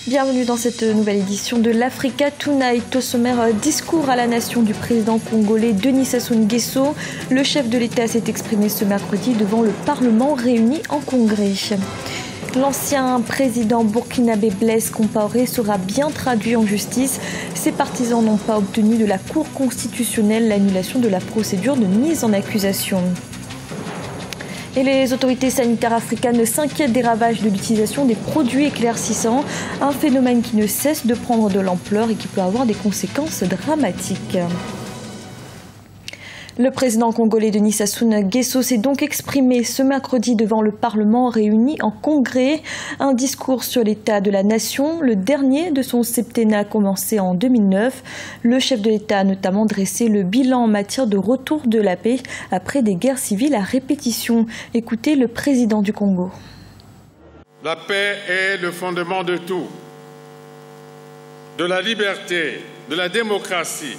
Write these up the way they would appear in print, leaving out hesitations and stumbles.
Bienvenue dans cette nouvelle édition de l'Africa Tonight. Au sommaire, discours à la nation du président congolais Denis Sassou Nguesso. Le chef de l'État s'est exprimé ce mercredi devant le Parlement réuni en congrès. L'ancien président burkinabé Blaise Compaoré sera bien traduit en justice. Ses partisans n'ont pas obtenu de la Cour constitutionnelle l'annulation de la procédure de mise en accusation. Et les autorités sanitaires africaines s'inquiètent des ravages de l'utilisation des produits éclaircissants, un phénomène qui ne cesse de prendre de l'ampleur et qui peut avoir des conséquences dramatiques. Le président congolais Denis Sassou Nguesso s'est donc exprimé ce mercredi devant le Parlement réuni en congrès. Un discours sur l'état de la nation, le dernier de son septennat commencé en 2009. Le chef de l'État a notamment dressé le bilan en matière de retour de la paix après des guerres civiles à répétition. Écoutez le président du Congo. La paix est le fondement de tout, de la liberté, de la démocratie,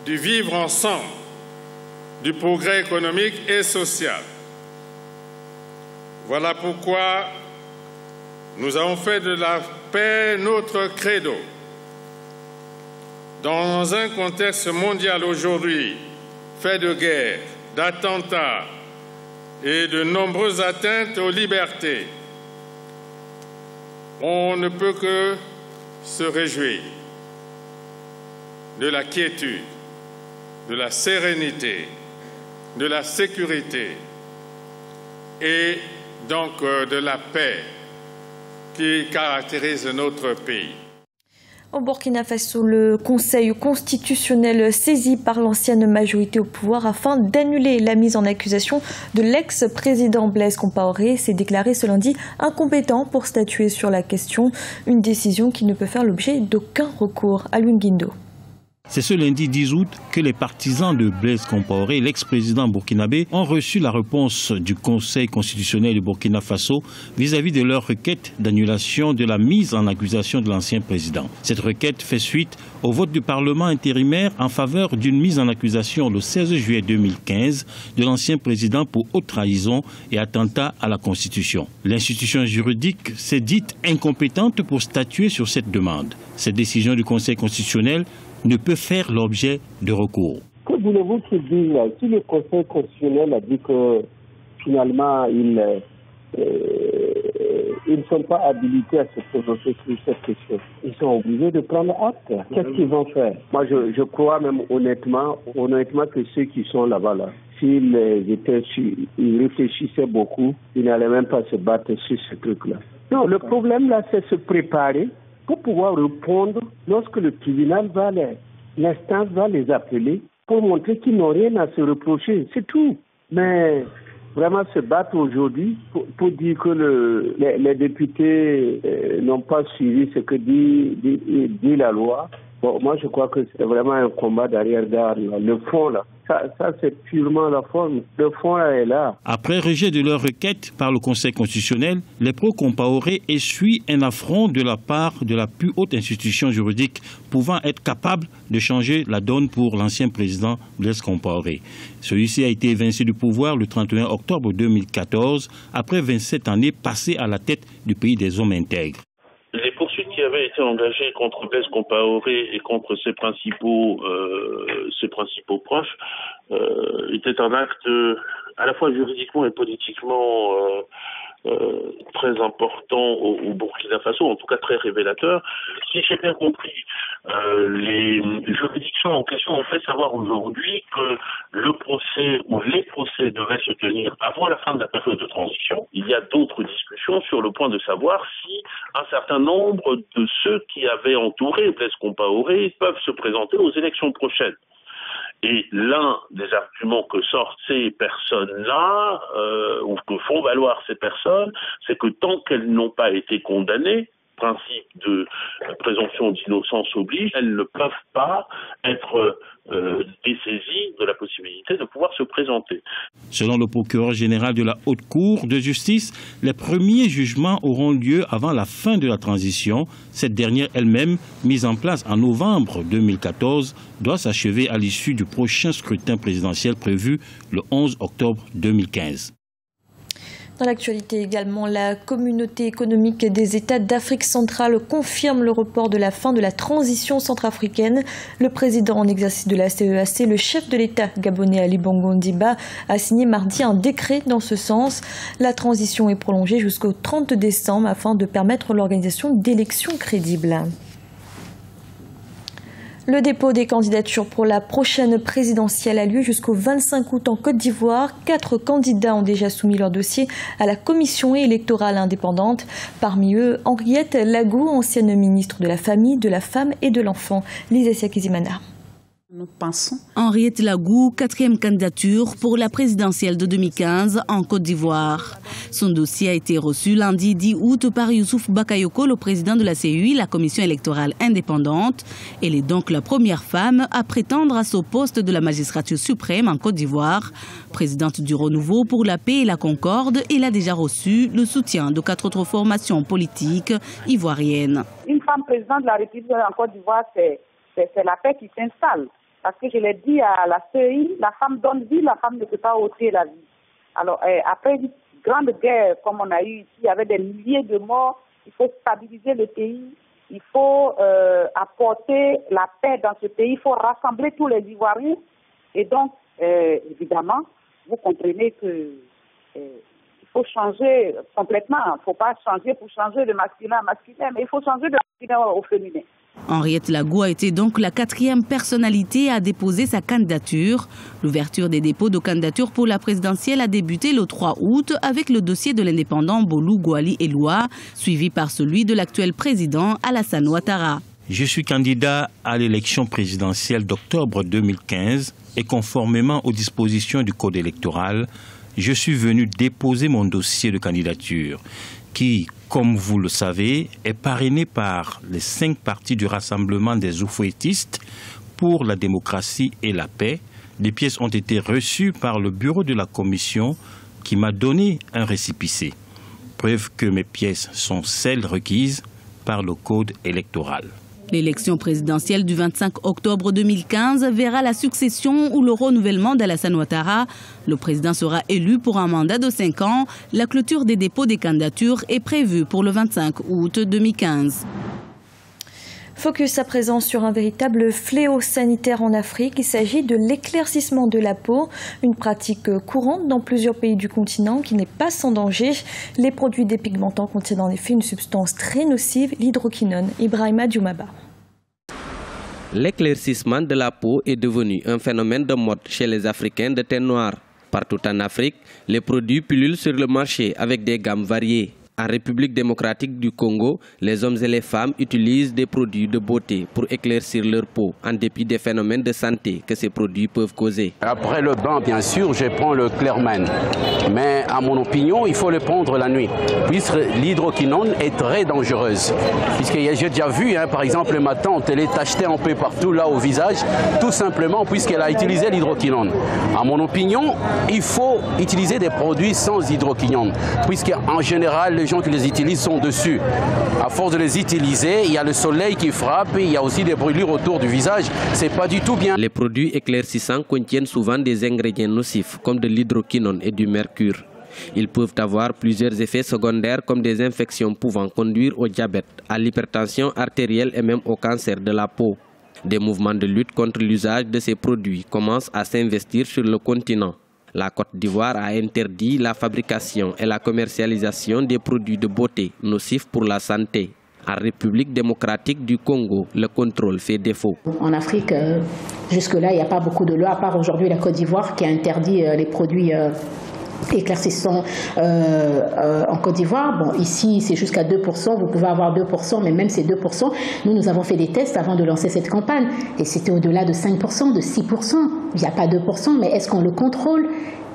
du vivre ensemble, du progrès économique et social. Voilà pourquoi nous avons fait de la paix notre credo. Dans un contexte mondial aujourd'hui fait de guerres, d'attentats et de nombreuses atteintes aux libertés, on ne peut que se réjouir de la quiétude, de la sérénité, de la sécurité et donc de la paix qui caractérise notre pays. Au Burkina Faso, le Conseil constitutionnel saisi par l'ancienne majorité au pouvoir afin d'annuler la mise en accusation de l'ex-président Blaise Compaoré s'est déclaré ce lundi incompétent pour statuer sur la question, une décision qui ne peut faire l'objet d'aucun recours. Alioune Guindo. C'est ce lundi 10 août que les partisans de Blaise Compaoré, l'ex-président burkinabé, ont reçu la réponse du Conseil constitutionnel du Burkina Faso vis-à-vis de leur requête d'annulation de la mise en accusation de l'ancien président. Cette requête fait suite au vote du Parlement intérimaire en faveur d'une mise en accusation le 16 juillet 2015 de l'ancien président pour haute trahison et attentat à la Constitution. L'institution juridique s'est dite incompétente pour statuer sur cette demande. Cette décision du Conseil constitutionnel ne peut faire l'objet de recours. Que voulez-vous qu'il dise? Si le Conseil constitutionnel a dit que finalement ils ne sont pas habilités à se prononcer sur cette question, ils sont obligés de prendre acte. Qu'est-ce qu'ils vont faire? Moi je crois même honnêtement que ceux qui sont là-bas, s'ils ils réfléchissaient beaucoup, ils n'allaient même pas se battre sur ce truc-là. Non, le problème là, c'est se préparer pour pouvoir répondre lorsque le tribunal l'instance va les appeler pour montrer qu'ils n'ont rien à se reprocher, c'est tout. Mais vraiment se battre aujourd'hui pour dire que les députés n'ont pas suivi ce que dit la loi, bon, moi je crois que c'est vraiment un combat d'arrière-garde. Le fond là, ça c'est purement la forme. Le fond là est là. Après rejet de leur requête par le Conseil constitutionnel, les pro-Compaoré essuient un affront de la part de la plus haute institution juridique pouvant être capable de changer la donne pour l'ancien président Blaise Compaoré. Celui-ci a été évincé du pouvoir le 31 octobre 2014 après 27 années passées à la tête du pays des hommes intègres. Les poursuites qui avaient été engagées contre Blaise Compaoré et contre ses principaux proches étaient un acte à la fois juridiquement et politiquement très important au Burkina Faso, en tout cas très révélateur. Si j'ai bien compris, les juridictions en question ont fait savoir aujourd'hui que le procès ou les procès devaient se tenir avant la fin de la période de transition. Il y a d'autres discussions sur le point de savoir si un certain nombre de ceux qui avaient entouré Blaise Compaoré peuvent se présenter aux élections prochaines. Et l'un des arguments que sortent ces personnes-là, ou que font valoir ces personnes, c'est que tant qu'elles n'ont pas été condamnées, principe de présomption d'innocence oblige, elles ne peuvent pas être dessaisies de la possibilité de pouvoir se présenter. Selon le procureur général de la Haute Cour de justice, les premiers jugements auront lieu avant la fin de la transition. Cette dernière elle-même, mise en place en novembre 2014, doit s'achever à l'issue du prochain scrutin présidentiel prévu le 11 octobre 2015. Dans l'actualité également, la communauté économique des États d'Afrique centrale confirme le report de la fin de la transition centrafricaine. Le président en exercice de la CEAC, le chef de l'État gabonais Ali Bongo Ondimba, a signé mardi un décret dans ce sens. La transition est prolongée jusqu'au 30 décembre afin de permettre l'organisation d'élections crédibles. Le dépôt des candidatures pour la prochaine présidentielle a lieu jusqu'au 25 août en Côte d'Ivoire. 4 candidats ont déjà soumis leur dossier à la commission électorale indépendante. Parmi eux, Henriette Lagou, ancienne ministre de la Famille, de la Femme et de l'Enfant. Lisa Siakizimana. Nous pensons. Henriette Lagou, 4e candidature pour la présidentielle de 2015 en Côte d'Ivoire. Son dossier a été reçu lundi 10 août par Youssouf Bakayoko, le président de la CUI, la commission électorale indépendante. Elle est donc la première femme à prétendre à ce poste de la magistrature suprême en Côte d'Ivoire. Présidente du Renouveau pour la paix et la concorde, elle a déjà reçu le soutien de 4 autres formations politiques ivoiriennes. Une femme présidente de la République en Côte d'Ivoire, c'est la paix qui s'installe. Parce que je l'ai dit à la CEI, la femme donne vie, la femme ne peut pas ôter la vie. Alors, après une grande guerre comme on a eu ici, avec des milliers de morts, il faut stabiliser le pays, il faut apporter la paix dans ce pays, il faut rassembler tous les Ivoiriens. Et donc, évidemment, vous comprenez que il faut changer complètement. Il ne faut pas changer pour changer de masculin à masculin, mais il faut changer de masculin au féminin. Henriette Lagou a été donc la 4e personnalité à déposer sa candidature. L'ouverture des dépôts de candidature pour la présidentielle a débuté le 3 août avec le dossier de l'indépendant Bolou Gwali Eloua, suivi par celui de l'actuel président Alassane Ouattara. Je suis candidat à l'élection présidentielle d'octobre 2015 et conformément aux dispositions du Code électoral, je suis venu déposer mon dossier de candidature qui, comme vous le savez, est parrainé par les 5 partis du Rassemblement des Oufouettistes pour la démocratie et la paix. Des pièces ont été reçues par le bureau de la commission qui m'a donné un récépissé. Preuve que mes pièces sont celles requises par le Code électoral. L'élection présidentielle du 25 octobre 2015 verra la succession ou le renouvellement d'Alassane Ouattara. Le président sera élu pour un mandat de 5 ans. La clôture des dépôts des candidatures est prévue pour le 25 août 2015. Focus à présent sur un véritable fléau sanitaire en Afrique. Il s'agit de l'éclaircissement de la peau, une pratique courante dans plusieurs pays du continent qui n'est pas sans danger. Les produits dépigmentants contiennent en effet une substance très nocive, l'hydroquinone. Ibrahima Dioumaba. L'éclaircissement de la peau est devenu un phénomène de mode chez les Africains de teint noir. Partout en Afrique, les produits pullulent sur le marché avec des gammes variées. En République démocratique du Congo, les hommes et les femmes utilisent des produits de beauté pour éclaircir leur peau, en dépit des phénomènes de santé que ces produits peuvent causer. Après le bain, bien sûr, je prends le Clearman. Mais à mon opinion, il faut le prendre la nuit, puisque l'hydroquinone est très dangereuse. Puisque j'ai déjà vu, par exemple, ma tante, elle est achetée un peu partout là au visage, tout simplement puisqu'elle a utilisé l'hydroquinone. À mon opinion, il faut utiliser des produits sans hydroquinone, puisqu'en général, les gens qui les utilisent sont dessus. À force de les utiliser, il y a le soleil qui frappe, et il y a aussi des brûlures autour du visage. C'est pas du tout bien. Les produits éclaircissants contiennent souvent des ingrédients nocifs comme de l'hydroquinone et du mercure. Ils peuvent avoir plusieurs effets secondaires comme des infections pouvant conduire au diabète, à l'hypertension artérielle et même au cancer de la peau. Des mouvements de lutte contre l'usage de ces produits commencent à s'investir sur le continent. La Côte d'Ivoire a interdit la fabrication et la commercialisation des produits de beauté nocifs pour la santé. En République démocratique du Congo, le contrôle fait défaut. En Afrique, jusque-là, il n'y a pas beaucoup de lois, à part aujourd'hui la Côte d'Ivoire qui a interdit les produits éclaircissants en Côte d'Ivoire. Bon, ici, c'est jusqu'à 2%, vous pouvez avoir 2%, mais même ces 2%, nous avons fait des tests avant de lancer cette campagne, et c'était au-delà de 5%, de 6%. Il n'y a pas 2%, mais est-ce qu'on le contrôle?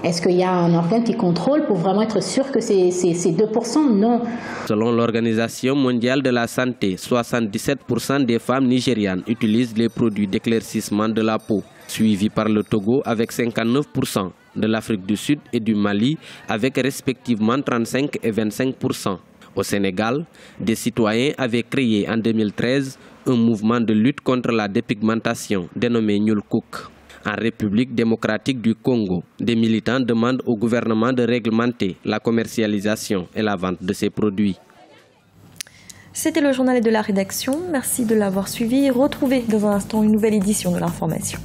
Est-ce qu'il y a un organe qui contrôle pour vraiment être sûr que c'est 2%? Non. Selon l'Organisation mondiale de la santé, 77% des femmes nigérianes utilisent les produits d'éclaircissement de la peau, suivi par le Togo avec 59%, de l'Afrique du Sud et du Mali avec respectivement 35 et 25%. Au Sénégal, des citoyens avaient créé en 2013 un mouvement de lutte contre la dépigmentation dénommé Ñuul Kuk. En République démocratique du Congo, des militants demandent au gouvernement de réglementer la commercialisation et la vente de ces produits. C'était le journal de la rédaction. Merci de l'avoir suivi. Retrouvez dans un instant une nouvelle édition de l'information.